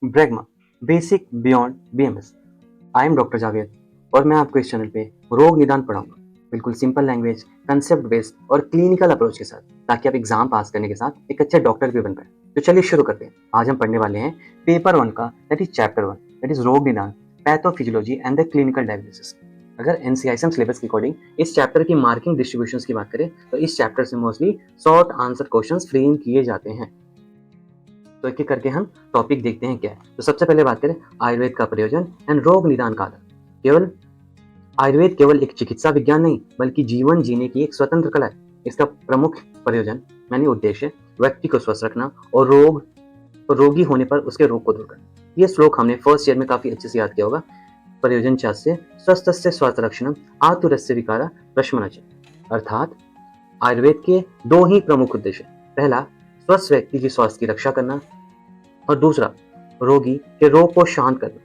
ब्रैग्मा basic beyond BMS. I am doctor Javed और मैं आपको इस चैनल पे रोग निदान पढ़ाऊंगा, बिल्कुल सिंपल लैंग्वेज, कंसेप्ट बेस्ड और क्लिनिकल अप्रोच के साथ, ताकि आप एग्जाम पास करने के साथ एक अच्छे डॉक्टर भी बन पाए। तो चलिए शुरू करते हैं। आज हम पढ़ने वाले हैं पेपर 1 का, that is chapter 1, that is रोग निदान, pathophysiology and the clinical diagnosis. अगर एनसीआईएसएम सिलेबस के अकॉर्डिंग इस चैप्टर की मार्किंग डिस्ट्रीब्यूशंस की बात करें तो इस चैप्टर से mostly short answer questions frame किए जाते हैं। तो एक एक करके हम टॉपिक देखते हैं क्या है। तो सबसे पहले बात करें आयुर्वेद का प्रयोजन एंड रोग निदान का आधार। केवल आयुर्वेद केवल एक चिकित्सा विज्ञान नहीं, बल्कि जीवन जीने की एक स्वतंत्र कला है। इसका प्रमुख प्रयोजन यानी उद्देश्य व्यक्ति को स्वस्थ रखना और रोगी होने पर उसके रोग को दूर करना। ये श्लोक हमने फर्स्ट ईयर में काफी अच्छे से याद किया होगा। प्रयोजन चास्य स्वस्थस्य स्वास्थ्य रक्षणम आतुरस्य विकारा प्रशमनच। अर्थात आयुर्वेद के दो ही प्रमुख उद्देश्य, पहला स्वस्थ व्यक्ति की स्वास्थ्य की रक्षा करना और दूसरा रोगी के रोग को शांत करना।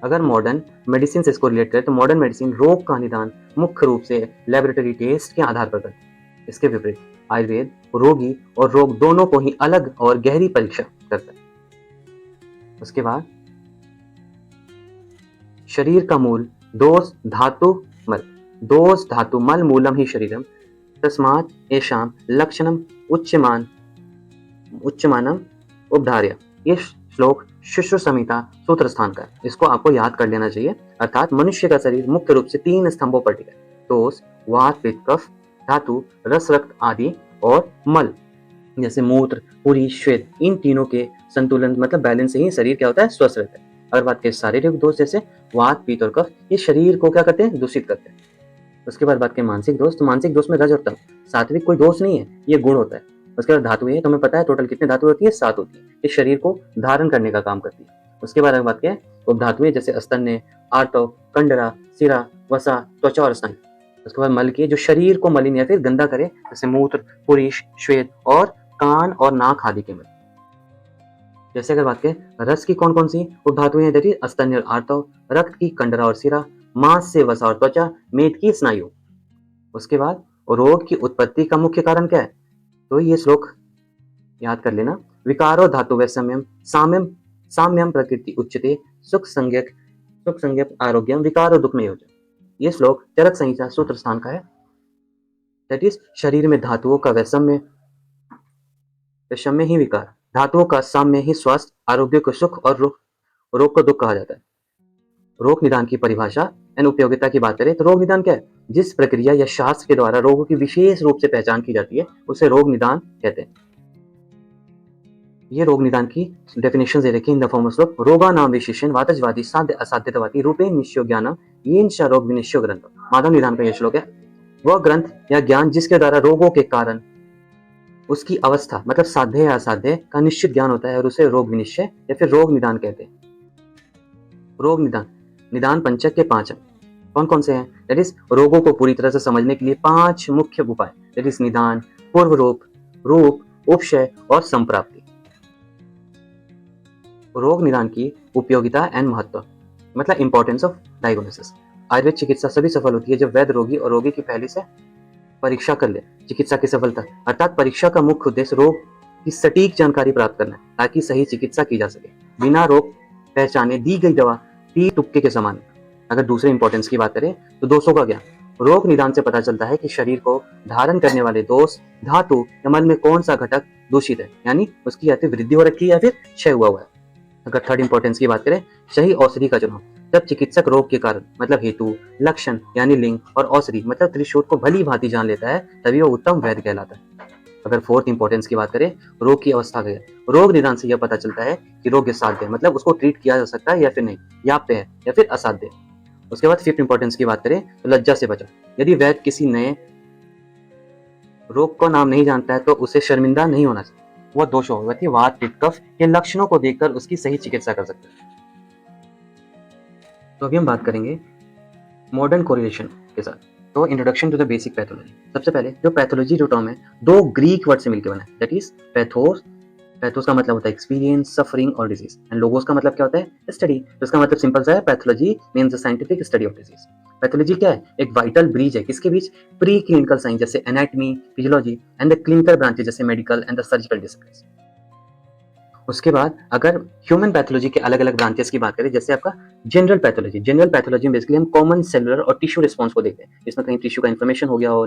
अगर मॉडर्न मेडिसिन से इसको रिलेट करें तो मॉडर्न मेडिसिन रोग का निदान मुख्य रूप से लेबोरेटरी टेस्ट के आधार पर करती है। इसके विपरीत आयुर्वेद रोगी और रोग दोनों को ही अलग और गहरी परीक्षा करता है। उसके बाद शरीर का मूल दोष धातु मल मूलम ही शरीरम तस्मात् येषां लक्षणम उच्चमानम उपधार्य। ये श्लोक शिशु संहिता सूत्र स्थान का है, इसको आपको याद कर लेना चाहिए। अर्थात मनुष्य का शरीर मुख्य रूप से 3 स्तंभों पर टिका है, दोष वात पित्त कफ, धातु रस रक्त आदि और मल जैसे मूत्र पुरी श्वेत। इन तीनों के संतुलन मतलब बैलेंस से ही शरीर क्या होता है, स्वस्थ रहता है। अगर बात करें शारीरिक दोष जैसे वात पित्त और कफ, ये शरीर को क्या करते हैं, दूषित करते हैं। उसके बाद बात करें मानसिक दोष, तो मानसिक दोष में रज और तम, सात्विक कोई दोष नहीं है, ये गुण होता है। उसके बाद धातु है, तुम्हें पता है टोटल कितने धातु होती है, 7 होती है। ये शरीर को धारण करने का काम करती है। उसके बाद अगर बात करें उपधातु जैसे स्तन्य, आर्तव, कंडरा, सिरा, वसा, त्वचा और स्नायु। उसके बाद मल के जो शरीर को मलिन या फिर गंदा करे, जैसे मूत्र पुरीश श्वेत और कान और नाक आदि के मल। जैसे अगर बात करें रस की कौन कौन सी उपधातु है, दैट इज स्तन्य और आर्तव, रक्त की कंडरा और सिरा, मांस से वसा और त्वचा, मेद की स्नायु। उसके बाद रोग की उत्पत्ति का मुख्य कारण क्या है, तो ये श्लोक याद कर लेना। विकारो धातु वैषम्यम साम्यम साम्यम प्रकृति उच्यते सुख संज्ञक आरोग्यम विकारो दुख में योजन। ये श्लोक चरक संहिता सूत्र स्थान का है। दैट इज शरीर में धातुओं का वैषम्य ही विकार, धातुओं का साम्य ही स्वास्थ्य, आरोग्य को सुख और रोग को दुख कहा जाता है। रोग निदान की परिभाषा एंड उपयोगिता की बात करें तो रोग निदान क्या है, जिस प्रक्रिया या शास्त्र के द्वारा रोगों की विशेष रूप से पहचान की जाती है उसे रोग निदान कहते हैं। ये रोग निदान की डेफिनेशन दे रखी इन द फॉर्म ऑफ श्लोक। रोगा नाम विशेषण वातजवादी साध्य असाध्यतावादी रूपे निश्चय ज्ञानम येन च रोग विनिश्चय ग्रंथ। माधव निदान का यह श्लोक है। वह ग्रंथ या ज्ञान जिसके द्वारा रोगों के कारण उसकी अवस्था मतलब साध्य या असाध्य का निश्चित ज्ञान होता है और उसे रोग विनिश्चय या फिर रोग निदान कहते हैं। रोग निदान पंचक के 5 कौन कौन से हैं, दैट इज रोगों को पूरी तरह से समझने के लिए 5 मुख्य उपाय, दैट इज निदान, पूर्व रूप, उपशय और संप्राप्ति। रोग निदान की उपयोगिता एंड महत्व मतलब इंपॉर्टेंस ऑफ डायग्नोसिस। आयुर्वेद चिकित्सा सभी सफल होती है जब वैद्य रोगी और रोगी की पहले से परीक्षा कर ले। चिकित्सा की सफलता अर्थात परीक्षा का मुख्य उद्देश्य रोग की सटीक जानकारी प्राप्त करना है ताकि सही चिकित्सा की जा सके। बिना रोग पहचाने दी गई दवा तीर तुक्के के समान है। अगर दूसरे इंपॉर्टेंस की बात करें तो दोषों का ज्ञान। रोग निदान से पता चलता है कि शरीर को धारण करने वाले दोष धातु या मल में कौन सा घटक दूषित है, यानी उसकी या तो वृद्धि हो रखी है या फिर क्षय हुआ है। अगर थर्ड इंपॉर्टेंस की बात करें सही औषधि का चुनाव। जब चिकित्सक रोग के कारण मतलब हेतु, लक्षण यानी लिंग और औषधि मतलब त्रिशूल को भली भांति जान लेता है तभी वो उत्तम वैद्य कहलाता है। अगर फोर्थ इंपॉर्टेंस की बात करें रोग की अवस्था का, रोग निदान से यह पता चलता है कि रोग साध्य है मतलब उसको ट्रीट किया जा सकता है या फिर नहीं, याप्य है या फिर असाध्य है। उसके बाद फिफ्थ इंपॉर्टेंस की बात करें तो लज्जा से बचाओ। यदि वैद्य किसी नए रोग का नाम नहीं जानता है तो उसे शर्मिंदा नहीं होना चाहिए। वह दोषों वात पित्त कफ के लक्षणों को देखकर उसकी सही चिकित्सा कर सकते हैं। तो अभी हम बात करेंगे मॉडर्न कोरिलेशन के साथ। तो introduction to the basic pathology. सबसे पहले जो पैथोलॉजी जो टर्म है 2 ग्रीक वर्ड से मिलकर बना है, दैट इज पैथोस का मतलब होता है एक्सपीरियंस, सफरिंग और डिजीज, एंड लोगोस का मतलब क्या होता है, स्टडी। तो इसका मतलब सिंपल सा है, pathology means the scientific study of disease. Pathology क्या है, एक वाइटल ब्रिज है किसके बीच, प्री क्लिनिकल साइंस जैसे anatomy, physiology and the clinical branches जैसे medical and the surgical disciplines. उसके बाद अगर ह्यूमन पैथोलॉजी के अलग अलग ब्रांचेस की बात करें, जैसे आपका जनरल पैथोलॉजी में बेसिकली हम कॉमन सेलुलर और टिश्यू रिस्पॉन्स को देखते हैं, इसमें कहीं टिश्यू का इन्फॉर्मेशन हो गया हो,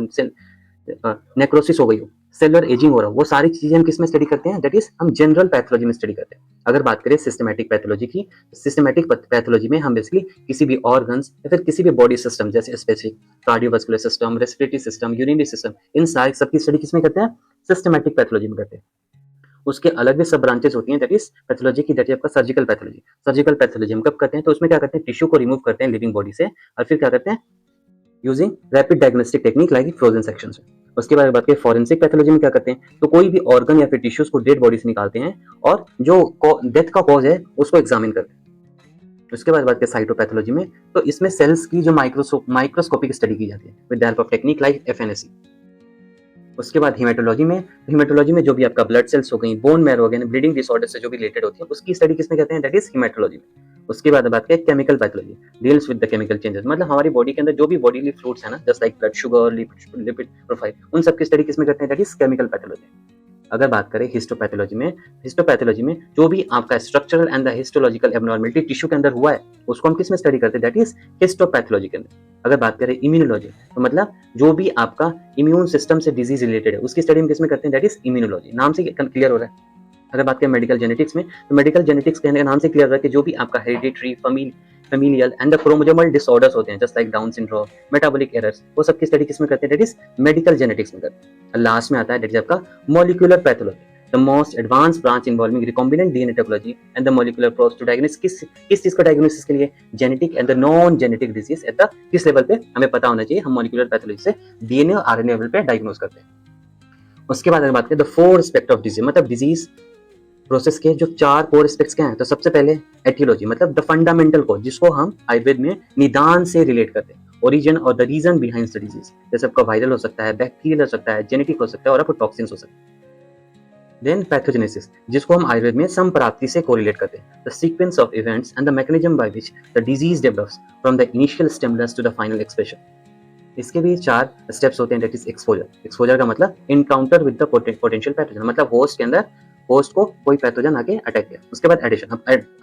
नेक्रोसिस हो गई हो, सेलुलर एजिंग हो रहा हो, वो सारी चीजें हम किस में स्टडी करते हैं, दैट इज हम जनरल पैथोलॉजी में स्टडी करते हैं। अगर बात करें सिस्टमैटिक पैथोलॉजी की, सिस्टमैटिक पैथोलॉजी में हम बेसिकली किसी भी ऑर्गन्स या फिर किसी भी बॉडी सिस्टम जैसे specific cardiovascular system, respiratory system, urinary system, इन सारी सबकी स्टडी किसमें करते हैं, सिस्टमैटिक पैथोलॉजी में करते हैं। उसके अलग भी सब ब्रांचेस होती हैं, दैट इज पैथोलॉजी की, दैट इज आपका सर्जिकल पैथोलॉजी। सर्जिकल पैथोलॉजी हम कब करते हैं, तो उसमें क्या करते हैं, टिश्यू को रिमूव करते हैं लिविंग बॉडी से, और फिर क्या करते हैं, using rapid diagnostic technique like frozen section से। उसके बाद बात करें फॉरेंसिक पैथोलॉजी में क्या करते हैं, तो कोई भी ऑर्गन या फिर टिश्यूज को डेड बॉडी से निकालते हैं और जो डेथ का कॉज है उसको एग्जामिन करते हैं। उसके बाद बात करें साइटोपैथोलॉजी में, तो इसमें सेल्स की जो माइक्रोस्कोपिक स्टडी की जाती है with the help of technique like FNAC. उसके बाद हिमेटोलॉजी में जो भी आपका ब्लड सेल्स हो गई, बोन मैरो हो गए, ब्लीडिंग डिसऑर्डर से जो भी रिलेटेड होती है, उसकी स्टडी किसमें करते हैं, दैट इज हिमेटोलॉजी में। उसके बाद बात करें chemical pathology, deals with the chemical changes, मतलब हमारी बॉडी के अंदर जो भी बॉडीली फ्लूइड्स है ना, just like blood sugar, lipid profile, उन सब की स्टडी किसमें करते हैं, दैट इज केमिकल पैथोलॉजी। अगर बात करें हिस्टोपैथोलॉजी में जो भी आपका structural and the histological abnormality tissue के अंदर हुआ है, उसको हम किसमें स्टडी करते हैं, दैट इज हिस्टोपैथोलॉजी के अंदर। अगर बात करें इम्यूनोलॉजी, तो मतलब जो भी आपका इम्यून सिस्टम से डिजीज रिलेटेड है उसकी स्टडी हम किसमें करते हैं, दैट इज इम्यूनोलॉजी। नाम से क्लियर हो रहा है। अगर बात करें मेडिकल जेनेटिक्स में, तो मेडिकल जेनेटिक्स कहने के नाम से क्लियर हो रहा है कि जो भी आपका hereditary, familial and the chromosomal disorders होते हैं, just like down syndrome, metabolic errors, वो सब की स्टडी किसमें करते हैं, दैट इज मेडिकल जेनेटिक्स में करते हैं। लास्ट में आता है दैट इज आपका molecular pathology, the most advance branch involving recombinant DNA topology and the molecular process to diagnose किस चीज का डायग्नोसिस के लिए, genetic and the non genetic disease at the किस लेवल पे हमें पता होना चाहिए, हम मॉलिक्यूलर पैथोलॉजी से डीएनए और आरएनए लेवल पे डायग्नोस करते हैं। उसके बाद अगर बात करें द 4 एस्पेक्ट ऑफ डिजीज, मतलब डिजीज प्रोसेस के जो 4 कोर एस्पेक्ट्स क्या हैं, तो सबसे पहले एटियोलॉजी, मतलब द फंडामेंटल कोज, जिसको हम आयुर्वेद में निदान से रिलेट करते हैं, ओरिजिन और the reason behind the disease, जैसे आपका वायरल हो सकता है, बैक्टीरियल हो सकता है, जेनेटिक हो सकता है और आपको टॉक्सिन्स हो सकते हैं। देन पैथोजेनेसिस, जिसको हम आयुर्वेद में संप्राप्ति से कोरिलेट करते हैं, the sequence of events and the mechanism by which the disease develops from the initial stimulus to the final expression. इसके भी 4 स्टेप्स होते हैं, दैट इज एक्सपोजर। एक्सपोजर का मतलब encounter with the potential pathogen, मतलब host के अंदर host को कोई पैथोजन आके अटैक किया। उसके बाद एडिशन,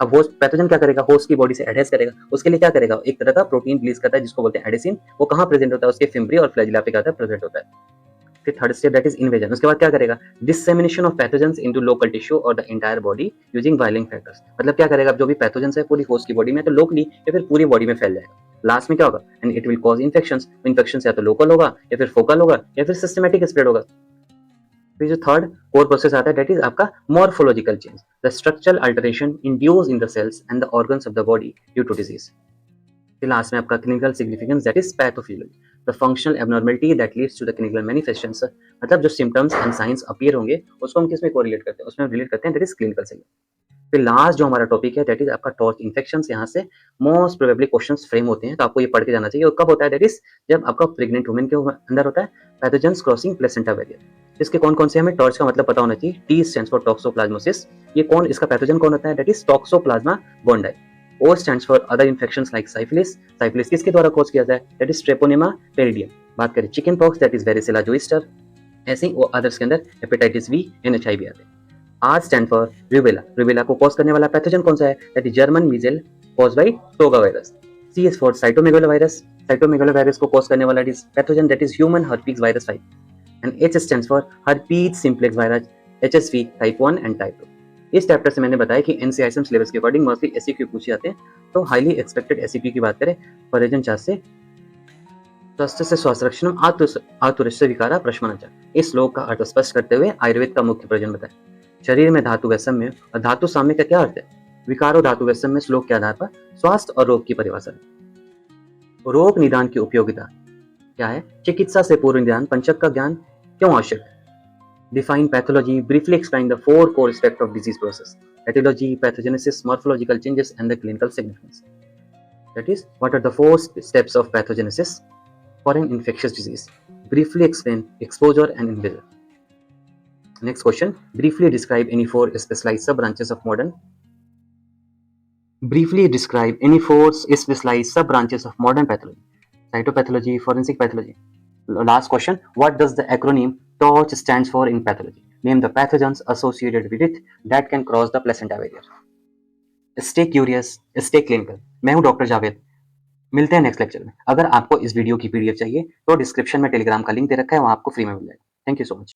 अब होस्ट पैथोजन क्या करेगा, होस्ट की बॉडी से एडहेस करेगा, उसके लिए क्या करेगा, एक तरह का प्रोटीन रिलीज करता है जिसको बोलते हैं एडेसिन। वो कहाँ प्रेजेंट होता है, उसके फिम्बरी और फ्लैजिला पे क्या प्रेजेंट होता है। फिर third step that is invasion, उसके बाद क्या करेगा, dissemination of pathogens into local tissue और the entire body using virulence factors, मतलब क्या करेगा, जो भी पैथोजेंस है पूरी होस्ट की बॉडी में तो लोकली या फिर पूरी बॉडी में फैल जाएगा। लास्ट में क्या होगा, and it will cause infections, infection या तो लोकल होगा या फिर फोकल होगा या फिर सिस्टमैटिक स्प्रेड होगा। फिर जो थर्ड कोर प्रोसेस आता है दैट इज आपका morphological change, the structural alteration induce in the cells and the organs of the body due to disease. फिर लास्ट में आपका clinical significance that is pathophysiology, the functional abnormality that leads to the clinical manifestations, मतलब जो symptoms and science appear होंगे उसको हम किसमें correlate करते हैं, उसमें रिलेट करते हैं दैट इज क्लिनिकल से। फिर लास्ट जो हमारा टॉपिक है दैट इज आपका टॉर्च इन्फेक्शन, यहाँ से मोस्ट प्रोबेबली क्वेश्चंस फ्रेम होते हैं, तो आपको ये पढ़ के जाना चाहिए। और कब होता है, दैट इज जब आपका प्रेग्नेंट वुमेन के अंदर होता है पैथोजेंस क्रॉसिंग प्लेसेंटा बैरियर। इसके कौन कौन से हमें टॉर्च का मतलब पता होना चाहिए, टी स्टैंड्स फॉर टॉक्सोप्लाज्मोसिस, ये कौन, इसका पैथोजन कौन होता है, that is toxoplasma gondii. O stands for other infections like syphilis, syphilis किसके द्वारा कॉज किया जाए, दैट इज ट्रेपोनेमा पेरिडियम। बात करें chicken pox that is varicella zoster, ऐसे ही अदर्स के अंदर हेपेटाइटिस बी, एनएचआईवी आते हैं। R stand for rubella, rubella को कॉज करने वाला पैथोजन कौन सा है, that is German measle cause by toga virus. C is for cytomegalovirus, cytomegalovirus को कॉज करने वाला pathogen that is human herpes virus 5। And H stands for herpes simplex virus, HSV type 1 and type 2। इस chapter से मैंने बताया कि NCISM syllabus के according mostly SCQ पूछे जाते हैं, तो हाईली एक्सपेक्टेड एससीक्यू की बात करें, पर्यटन चार्ज से स्वास्थ्य से स्वास्थ्य रक्षण आतुरस्य विकारा प्रश्मनचा, इस श्लोक का अर्थ स्पष्ट करते हुए आयुर्वेद का मुख्य प्रयोजन बताया। शरीर में धातु वैषम्य और धातु साम्य का क्या अर्थ है, विकारो धातु वैषम्य श्लोक के आधार पर स्वास्थ्य और रोग की परिभाषा। रोग निदान की उपयोगिता क्या है, चिकित्सा से पूर्व निदान पंचक का ज्ञान क्यों आवश्यक है। Define pathology, briefly explain the 4 core aspect of disease process, aetiology, pathogenesis, morphological changes and the clinical significance. That is what are the 4 steps of pathogenesis for an infectious disease. Briefly explain exposure and invasion. Next question. Briefly describe any 4 specialized sub-branches of modern. Briefly describe any 4 specialized sub-branches of modern pathology. Cytopathology, forensic pathology. Last question. What does the acronym TORCH stands for in pathology? Name the pathogens associated with it that can cross the placenta barrier. Stay curious, stay clinical. मैं हूं doctor Javed. मिलते हैं next lecture में। अगर आपको इस video की PDF चाहिए तो डिस्क्रिप्शन में टेलीग्राम का लिंक दे रखा है, वहां आपको फ्री में मिल जाएगा। Thank you so much.